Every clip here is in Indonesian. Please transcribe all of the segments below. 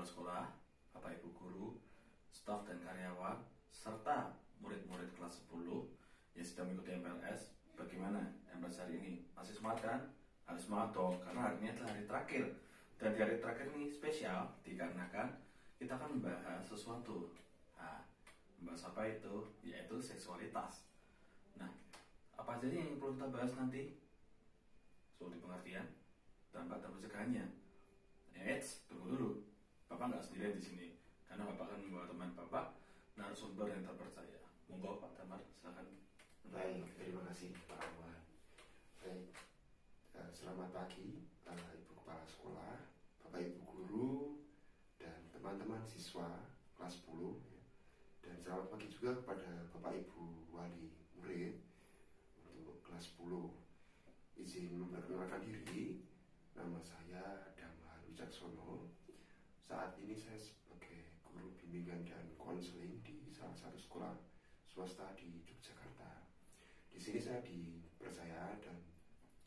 kepala sekolah, Bapak Ibu guru, staf dan karyawan, serta murid-murid kelas 10 yang sedang mengikuti MPLS. Bagaimana MPLS hari ini? Masih semangat kan? Harus semangat dong, karena hari ini adalah hari terakhir. Dan di hari terakhir ini spesial dikarenakan kita akan membahas sesuatu. Nah, membahas apa itu? Yaitu seksualitas. Nah, apa aja yang perlu kita bahas nanti? Soal pengertian, dampak dan pencegahannya. Tunggu dulu. Bapak nggak sendirian di sini, karena Bapak akan membawa teman Bapak, narasumber yang terpercaya. Monggo Pak Damar, silakan. Baik, terima kasih Pak Awan. Baik, selamat pagi Ibu Kepala Sekolah, Bapak Ibu Guru, dan teman-teman siswa kelas 10 ya. Dan selamat pagi juga kepada Bapak Ibu Wali Murid untuk kelas 10. Izin memperkenalkan diri, nama saya Damar Wicaksono. Saat ini saya sebagai guru bimbingan dan konseling di salah satu sekolah swasta di Yogyakarta. Di sini saya dipercaya dan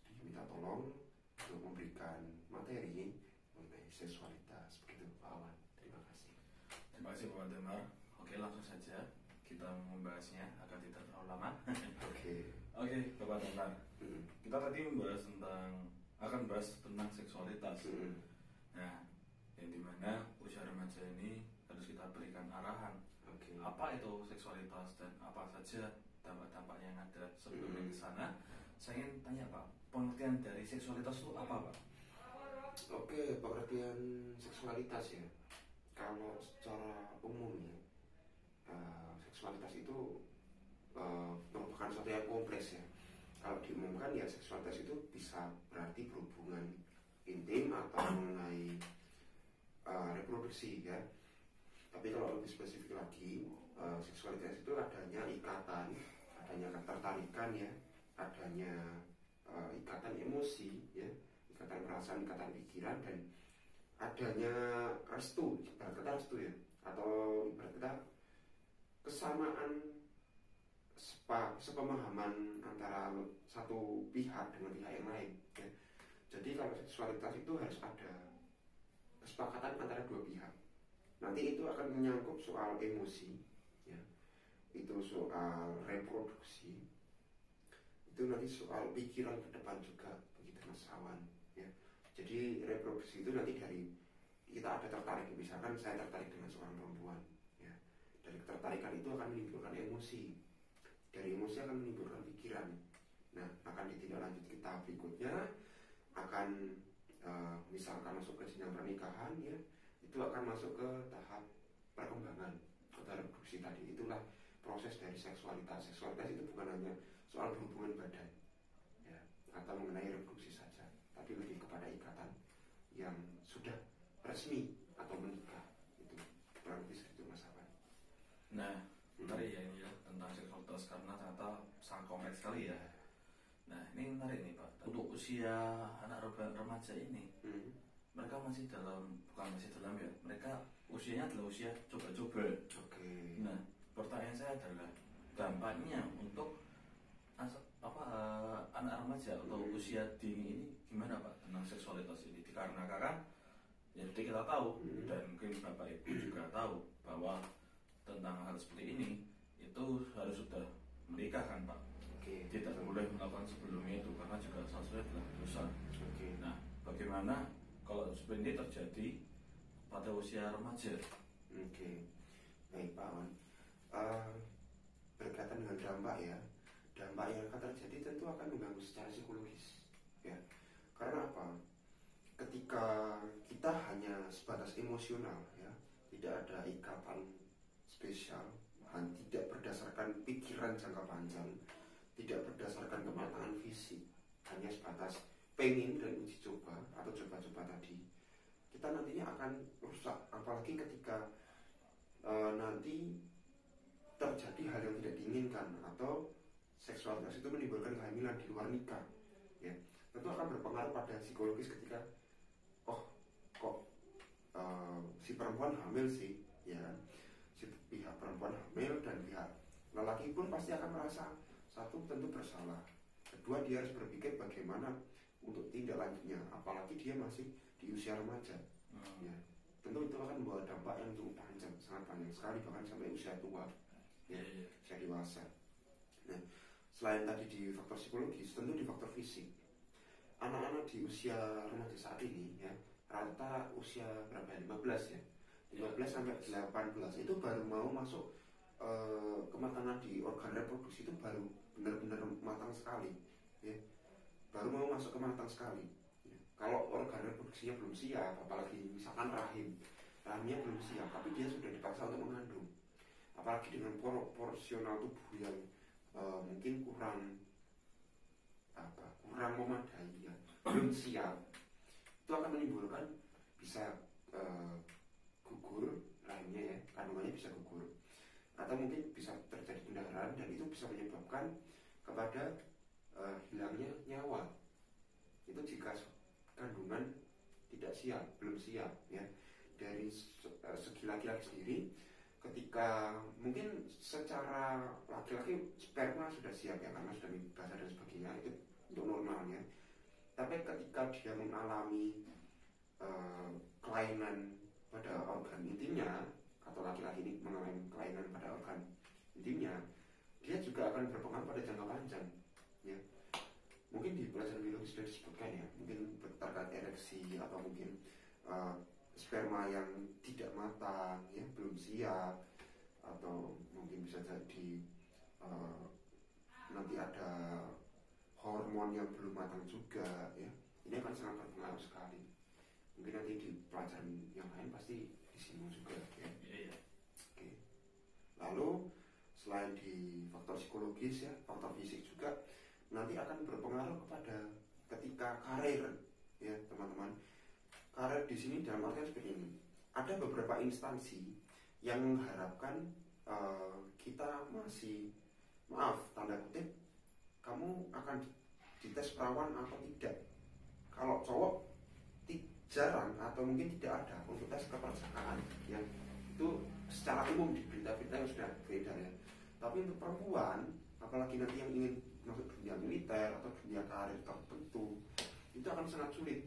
diminta tolong untuk memberikan materi mengenai seksualitas. Begitu Pak Awan. Terima kasih. Terima kasih Bapak Damar. Oke, langsung saja kita membahasnya agar tidak terlalu lama. Oke, Bapak Damar. Kita tadi akan bahas tentang seksualitas. Nah, yang dimana usia remaja ini harus kita berikan arahan. Apa itu seksualitas dan apa saja dampak-dampak yang ada. Sebelum ke sana, saya ingin tanya Pak, pengertian dari seksualitas itu apa Pak? Oke, pengertian seksualitas ya. Kalau secara umumnya seksualitas itu merupakan sesuatu yang kompleks ya. Kalau diumumkan ya seksualitas itu bisa berarti berhubungan intim atau mengenai reproduksi ya. Tapi kalau lebih spesifik lagi, seksualitas itu adanya ikatan, adanya ketertarikan ya, adanya ikatan emosi ya, ikatan perasaan, ikatan pikiran, dan adanya restu, ibarat kata restu ya, atau ibarat kata kesamaan sepemahaman antara satu pihak dengan pihak yang lain ya. Jadi kalau seksualitas itu harus ada kesepakatan antara dua pihak. Nanti itu akan menyangkut soal emosi ya, itu soal reproduksi, itu nanti soal pikiran ke depan juga, begitu Mas Awan ya. Jadi reproduksi itu nanti dari kita ada tertarik, misalkan saya tertarik dengan seorang perempuan ya. Dari ketertarikan itu akan menimbulkan emosi, dari emosi akan menimbulkan pikiran. Nah, akan ditindaklanjuti ke tahap berikutnya, akan misalkan masuk ke jenjang pernikahan ya, itu akan masuk ke tahap perkembangan atau reproduksi tadi. Itulah proses dari seksualitas. Seksualitas itu bukan hanya soal berhubungan badan ya, atau mengenai reproduksi saja, tapi lebih kepada ikatan yang sudah resmi atau menikah. Itu kurang lebih segitu Mas Awan. Nah, menarik ya ini ya tentang seksualitas, karena ternyata sangat kompleks sekali ya. Nah, ini menarik nih Pak. Untuk usia anak remaja ini, mereka masih dalam ya, mereka usianya adalah usia coba-coba. Nah, pertanyaan saya adalah dampaknya untuk anak remaja atau usia dini ini gimana Pak tentang seksualitas ini? Dikarenakan ya seperti kita tahu dan mungkin Bapak Ibu juga tahu bahwa tentang hal seperti ini itu harus sudah menikah kan Pak. Tidak boleh melakukan sebelumnya itu karena juga salah satunya adalah dosa. Nah, bagaimana kalau seperti ini terjadi pada usia remaja? Baik Pak Awan. Berkaitan dengan dampak ya, dampak yang akan terjadi tentu akan mengganggu secara psikologis ya. Karena apa? Ketika kita hanya sebatas emosional ya, tidak ada ikatan spesial, tidak berdasarkan pikiran jangka panjang, tidak berdasarkan kematangan fisik, hanya sebatas pengen dan uji coba atau coba-coba tadi, kita nantinya akan rusak. Apalagi ketika nanti terjadi hal yang tidak diinginkan atau seksualitas itu menimbulkan kehamilan di luar nikah ya, tentu akan berpengaruh pada psikologis ketika si perempuan hamil sih ya, si pihak perempuan hamil dan pihak lelaki pun pasti akan merasa, satu tentu bersalah, kedua dia harus berpikir bagaimana untuk tindak lanjutnya, apalagi dia masih di usia remaja ya. tentu itu akan membawa dampak yang cukup panjang, sangat panjang sekali, bahkan sampai usia tua, ya, usia dewasa. Nah, selain tadi di faktor psikologis, tentu di faktor fisik. Anak-anak di usia remaja saat ini, ya, rata usia berapa ya? 15 ya, 15 sampai 18 itu baru mau masuk kematangan di organ reproduksi itu baru benar-benar matang sekali, ya, baru mau masuk ke matang sekali. Ya. Kalau organ reproduksinya belum siap, apalagi misalkan rahimnya belum siap, tapi dia sudah dipaksa untuk mengandung, apalagi dengan proporsional tubuh yang mungkin kurang memadai, ya, belum siap, itu akan menimbulkan bisa gugur rahimnya, ya, kandungannya bisa gugur, atau mungkin bisa terjadi pendarahan, dan itu bisa menyebabkan kepada hilangnya nyawa. Itu jika kandungan tidak siap, belum siap, ya. Dari segi laki-laki sendiri, ketika mungkin secara laki-laki sperma sudah siap, ya, karena sudah mimpi basah dan sebagainya, itu untuk normalnya. Tapi ketika dia mengalami kelainan pada organ intimnya, atau laki-laki ini mengalami kelainan pada organ intimnya, dia juga akan berpengaruh pada jangka panjang, ya. Mungkin di pelajaran biologi sudah disebutkan, ya, mungkin terkait ereksi, atau mungkin sperma yang tidak matang, ya, belum siap, atau mungkin bisa jadi nanti ada hormon yang belum matang juga, ya. Ini akan sangat berpengaruh sekali. Mungkin nanti di pelajaran yang lain pasti disinggung juga, ya. Oke. Lalu selain di faktor psikologis, ya, faktor fisik juga nanti akan berpengaruh kepada ketika karir, ya, teman-teman. Karir di sini dalam artian seperti ini. Ada beberapa instansi yang mengharapkan kita masih, maaf, tanda kutip, kamu akan dites perawan atau tidak. Kalau cowok jarang atau mungkin tidak ada untuk tes kepercayaan, ya, itu secara umum di berita-berita yang sudah beredar, ya. Tapi untuk perempuan, apalagi nanti yang ingin masuk dunia militer atau dunia karir tertentu, itu akan sangat sulit,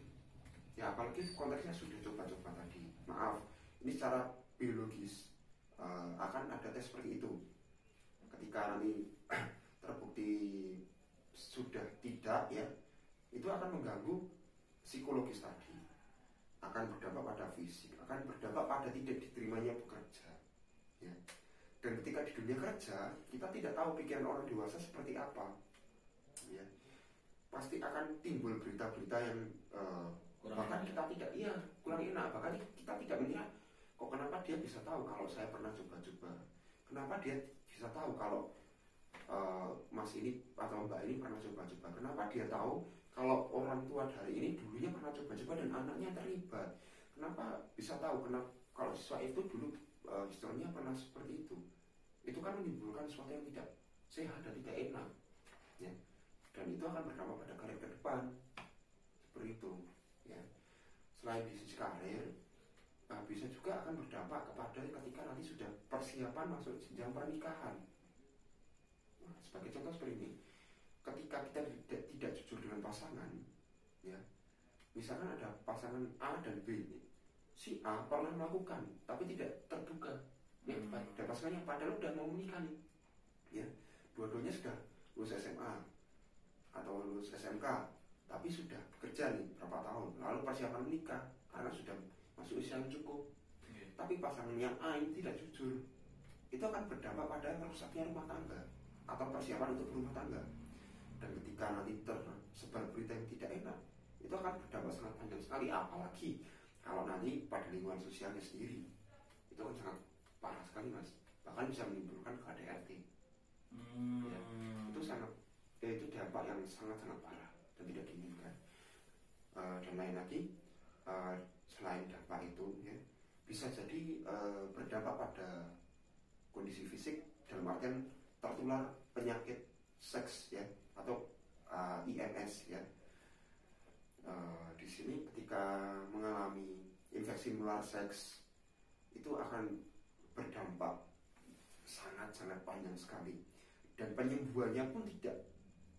ya, apalagi konteksnya sudah coba-coba tadi. Maaf, ini secara biologis akan ada tes seperti itu. Ketika nanti terbukti sudah tidak, ya, itu akan mengganggu psikologis tadi, akan berdampak pada fisik, akan berdampak pada tidak diterimanya bekerja, ya. Dan ketika di dunia kerja, kita tidak tahu pikiran orang dewasa seperti apa, ya. Pasti akan timbul berita-berita yang bahkan kita tidak, iya, kurang enak, bahkan kita tidak melihat, kok kenapa dia bisa tahu kalau saya pernah coba-coba, kenapa dia bisa tahu kalau mas ini atau mbak ini pernah coba-coba, kenapa dia tahu kalau orang tua dari ini dulunya pernah coba-coba dan anaknya terlibat, kenapa bisa tahu kenapa kalau siswa itu dulu historinya pernah seperti itu. Itu kan menimbulkan sesuatu yang tidak sehat dan tidak enak, ya. Dan itu akan berdampak pada karir ke depan, seperti itu, ya. Selain di sisi karir, bisa juga akan berdampak kepada ketika nanti sudah persiapan masuk jenjang pernikahan. Nah, sebagai contoh seperti ini, ketika kita tidak jujur dengan pasangan, ya, misalkan ada pasangan A dan B, si A pernah melakukan tapi tidak terduga, ya, dan pasangannya padahal udah mau menikah nih, ya, dua-duanya sudah lulus SMA atau lulus SMK, tapi sudah bekerja nih berapa tahun, lalu persiapan menikah karena sudah masuk usia yang cukup, tapi pasangan yang A ini tidak jujur, itu akan berdampak pada merusaknya rumah tangga atau persiapan untuk berumah tangga. Dan ketika nanti tersebar berita yang tidak enak, itu akan berdampak sangat panjang sekali, apalagi kalau nanti pada lingkungan sosialnya sendiri, itu kan sangat parah sekali, mas, bahkan bisa menimbulkan KDRT, ya. Itu sangat, itu dampak yang sangat-sangat parah dan tidak diinginkan. Dan lain lagi, selain dampak itu, ya, bisa jadi berdampak pada kondisi fisik dalam artian tertular penyakit seks, ya, atau IMS, ya. Di sini ketika mengalami infeksi menular seks, itu akan berdampak sangat-sangat panjang sekali, dan penyembuhannya pun tidak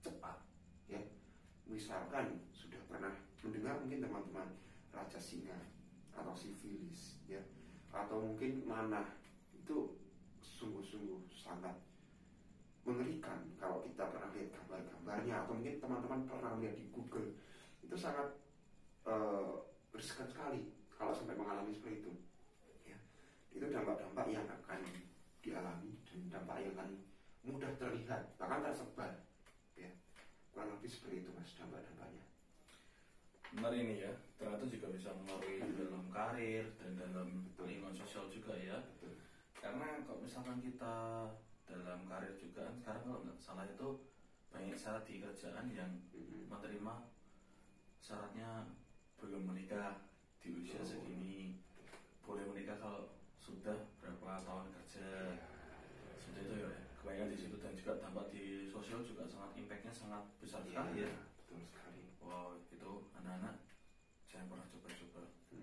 cepat, ya. Misalkan sudah pernah mendengar mungkin teman-teman raja singa atau sifilis, ya. atau mungkin manah, itu sungguh-sungguh sangat mengerikan. Kalau kita pernah lihat gambar-gambarnya atau mungkin teman-teman pernah lihat di Google, itu sangat riskan sekali kalau sampai mengalami seperti itu ya. Itu dampak-dampak yang akan dialami dan dampak yang akan mudah terlihat bahkan tersebar ya, kurang lebih seperti itu mas dampak-dampaknya. Benar ini ya, ternyata juga bisa mempengaruhi dalam karir dan dalam Betul. lingkungan sosial juga ya. Betul. Karena kalau misalkan kita dalam karir juga kan sekarang kalau nggak salah itu banyak syarat di kerjaan yang menerima syaratnya belum menikah di usia segini, boleh menikah kalau sudah berapa tahun kerja, seperti itu ya. Kebanyakan di situ dan juga dampak di sosial juga sangat impactnya sangat besar sekali ya. Betul sekali. Wow, itu anak-anak jangan pernah coba-coba,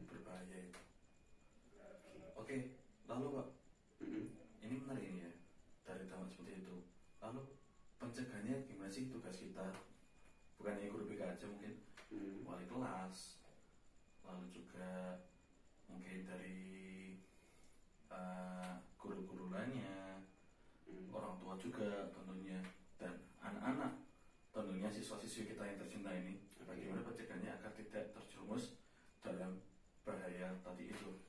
berbahaya itu. Oke, lalu Pak, ini menarik ini ya, dari dampak seperti itu. Lalu pencegahannya gimana sih tugas kita? Bukan hanya guru BK aja, mungkin wali kelas, lalu juga mungkin dari guru-guru lainnya, orang tua juga tentunya, dan anak-anak tentunya siswa-siswi kita yang tercinta ini. Bagaimana pencegahannya agar tidak terjerumus dalam bahaya tadi itu?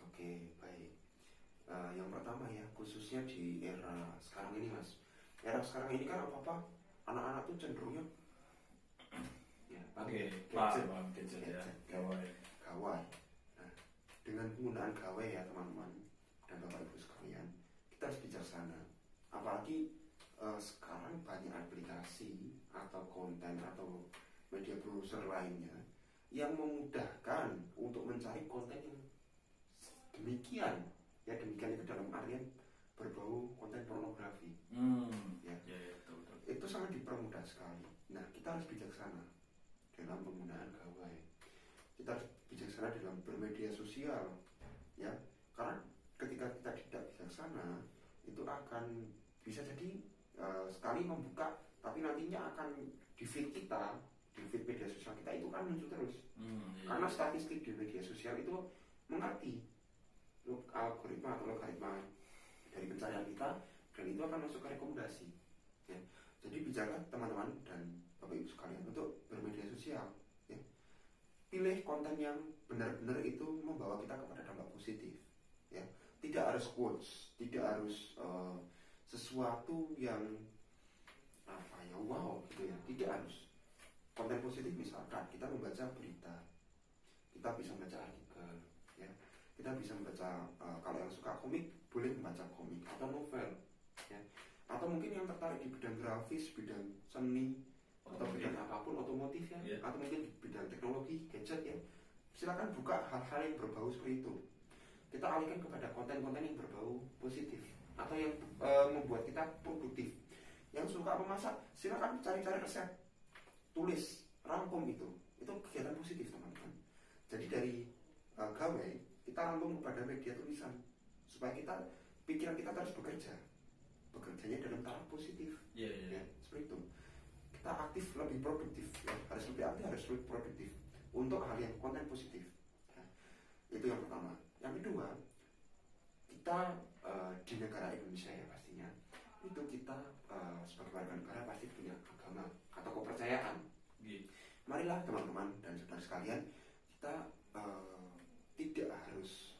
Oke, baik. Yang pertama ya, khususnya di era sekarang ini mas. Era sekarang ini kan apa-apa anak-anak tuh cenderungnya ya, gadget ya, gawai. Nah, dengan penggunaan gawai ya teman-teman dan bapak ibu sekalian, kita harus bijaksana. Apalagi sekarang banyak aplikasi atau konten atau media browser lainnya yang memudahkan untuk mencari konten yang demikian ya, demikian itu dalam artian berbau konten pornografi ya. Betul. Itu sangat dipermudah sekali. Nah, kita harus bijaksana dalam penggunaan gawai. Kita harus bijaksana dalam bermedia sosial ya, karena ketika kita tidak bijaksana itu akan bisa jadi sekali membuka, tapi nantinya akan di feed kita, di feed media sosial kita itu kan muncul terus. Karena statistik di media sosial itu mengerti algoritma atau logaritma dari pencarian kita, dan itu akan masuk ke rekomendasi ya. Jadi bijaksana teman-teman dan bapak ibu sekalian untuk bermedia sosial ya. Pilih konten yang benar-benar itu membawa kita kepada dampak positif ya. Tidak harus quotes, tidak harus sesuatu yang apa ya, wow gitu ya, tidak harus. Konten positif misalkan kita membaca berita, kita bisa membaca artikel ya, kita bisa membaca kalau yang suka komik boleh membaca komik atau novel ya, atau mungkin yang tertarik di bidang grafis, bidang seni atau bidang apapun, otomotif ya, atau mungkin di bidang teknologi, gadget ya, silakan buka hal-hal yang berbau seperti itu. Kita alihkan kepada konten-konten yang berbau positif atau yang membuat kita produktif. Yang suka memasak, silakan cari-cari resep, tulis, rangkum itu kegiatan positif teman-teman. Jadi dari gawai kita rangkum kepada media tulisan supaya pikiran kita terus bekerjanya dalam taraf positif ya, seperti itu. Kita aktif, lebih produktif ya. Harus lebih aktif, harus lebih produktif untuk hal yang konten positif ya. Itu yang pertama. Yang kedua, kita di negara Indonesia ya pastinya itu kita sebagai warga negara pasti punya agama atau kepercayaan. Marilah teman-teman dan saudara sekalian, kita tidak harus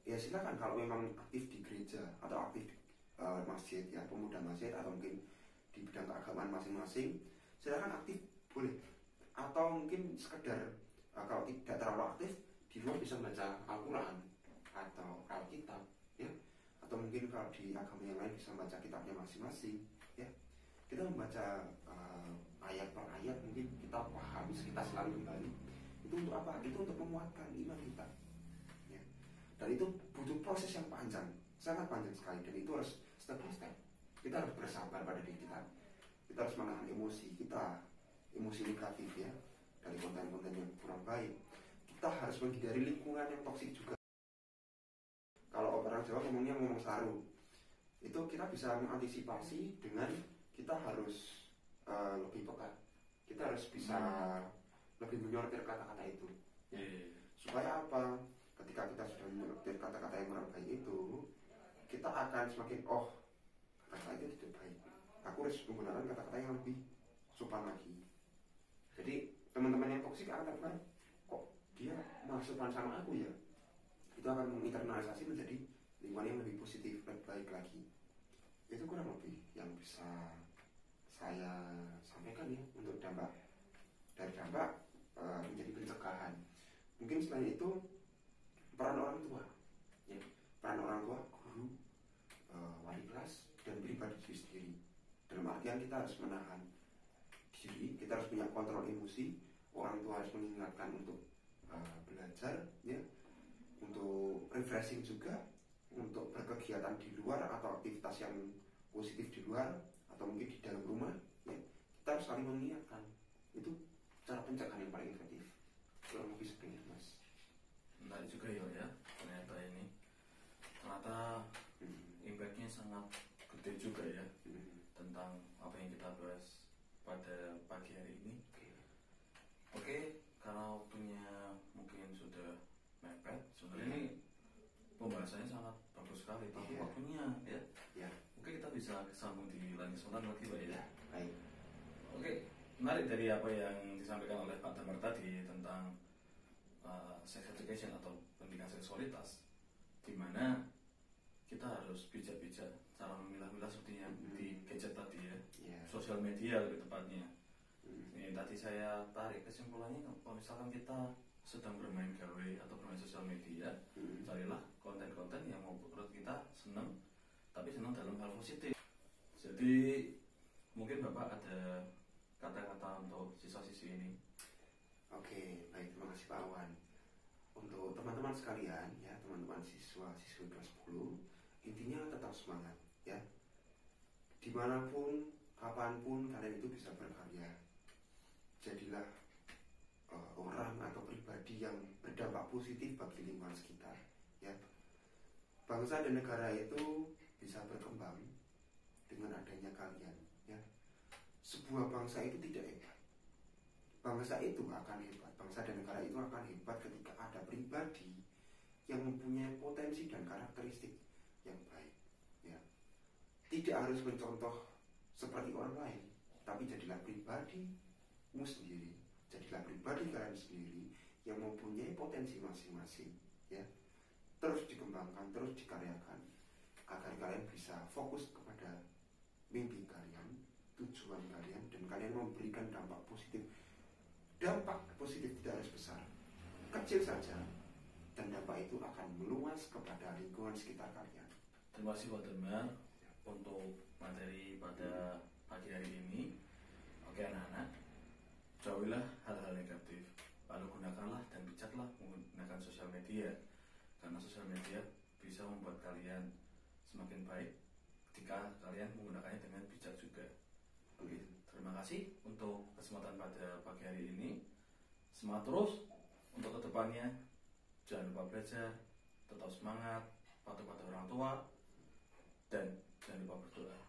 ya, silakan kalau memang aktif di gereja atau aktif di masjid ya, pemuda masjid atau mungkin di bidang keagamaan masing-masing, silakan aktif boleh. Atau mungkin sekedar kalau tidak terlalu aktif di rumah bisa membaca Al-Quran atau Alkitab ya, atau mungkin kalau di agama yang lain bisa membaca kitabnya masing-masing ya. Kita membaca ayat per ayat, mungkin kita pahami, kita selalu kembali. Itu untuk apa? Itu untuk menguatkan iman kita ya. Dan itu butuh proses yang panjang, sangat panjang sekali, dan itu harus step by step. Kita harus bersabar pada diri kita. Kita harus menahan emosi kita, emosi negatif ya, dari konten-konten yang kurang baik. Kita harus menghindari lingkungan yang toksik juga. Kalau orang Jawa ngomong saru, itu kita bisa mengantisipasi dengan kita harus lebih peka. Kita harus bisa lebih menyortir kata-kata itu. Supaya apa? ketika kita sudah menyortir kata-kata yang kurang baik itu, kita akan semakin kata-kata itu tidak baik, aku harus menggunakan kata-kata yang lebih sopan lagi. Jadi teman-teman yang toksik akan terkena, kok dia malah sopan sama aku ya, itu akan menginternalisasi menjadi lingkungan yang lebih positif, lebih baik lagi. Itu kurang lebih yang bisa saya sampaikan ya untuk dampak menjadi pencegahan. Mungkin selain itu peran orang tua ya, peran orang tua, guru, wali kelas, dan pribadi diri sendiri. Dalam artian kita harus menahan diri, kita harus punya kontrol emosi. Orang tua harus mengingatkan untuk belajar ya, untuk refreshing juga, untuk berkegiatan di luar atau aktivitas yang positif di luar atau mungkin di dalam rumah ya. Kita harus saling mengingatkan. Itu cara pencegahan yang paling efektif. Kurang lebih seperti itu, Mas. Menarik juga ya ternyata ini impactnya sangat gede juga ya tentang apa yang kita bahas pada pagi hari ini. Oke, karena waktunya mungkin sudah mepet, sebenarnya ini pembahasannya sangat bagus sekali, tapi waktunya ya. Oke, kita bisa sambung di lain kesempatan lagi Pak ya. Baik. Oke, menarik dari apa yang disampaikan oleh Pak Damar tadi tentang sex education atau pendidikan seksualitas, di mana kita harus bijak-bijak cara memilah-milah seperti yang di gadget tadi ya, sosial media lebih tepatnya. Ini tadi saya tarik kesimpulannya, kalau misalkan kita sedang bermain gawe atau bermain sosial media, carilah konten-konten yang menurut kita senang, tapi senang dalam hal positif. Jadi mungkin Bapak ada kata-kata untuk siswa-siswi ini. Oke, baik, terima kasih Pak Awan. Untuk teman-teman sekalian ya, teman-teman siswa-siswi kelas 10, intinya tetap semangat ya. Dimanapun, kapanpun kalian itu bisa berkarya. Jadilah orang atau pribadi yang berdampak positif bagi lingkungan sekitar ya. Bangsa dan negara itu bisa berkembang dengan adanya kalian ya. Sebuah bangsa itu tidak hebat, bangsa itu akan hebat, bangsa dan negara itu akan hebat ketika ada pribadi yang mempunyai potensi dan karakteristik yang baik ya. Tidak harus mencontoh seperti orang lain, tapi jadilah pribadimu sendiri, jadilah pribadi kalian sendiri yang mempunyai potensi masing-masing ya. Terus dikembangkan, terus dikaryakan agar kalian bisa fokus kepada mimpi kalian, tujuan kalian, dan kalian memberikan dampak positif. Dampak positif tidak harus besar, kecil saja, dan dampak itu akan meluas kepada lingkungan sekitar kalian. Terima kasih Pak Damar untuk materi pada pagi hari ini. Oke anak-anak, jauhilah hal-hal negatif, lalu gunakanlah dan bijaklah menggunakan sosial media, karena sosial media bisa membuat kalian semakin baik jika kalian menggunakannya dengan bijak juga. Oke, terima kasih untuk kesempatan pada pagi hari ini. Semangat terus untuk kedepannya. Jangan lupa belajar, tetap semangat, patuh pada orang tua, dan jangan lupa berdoa.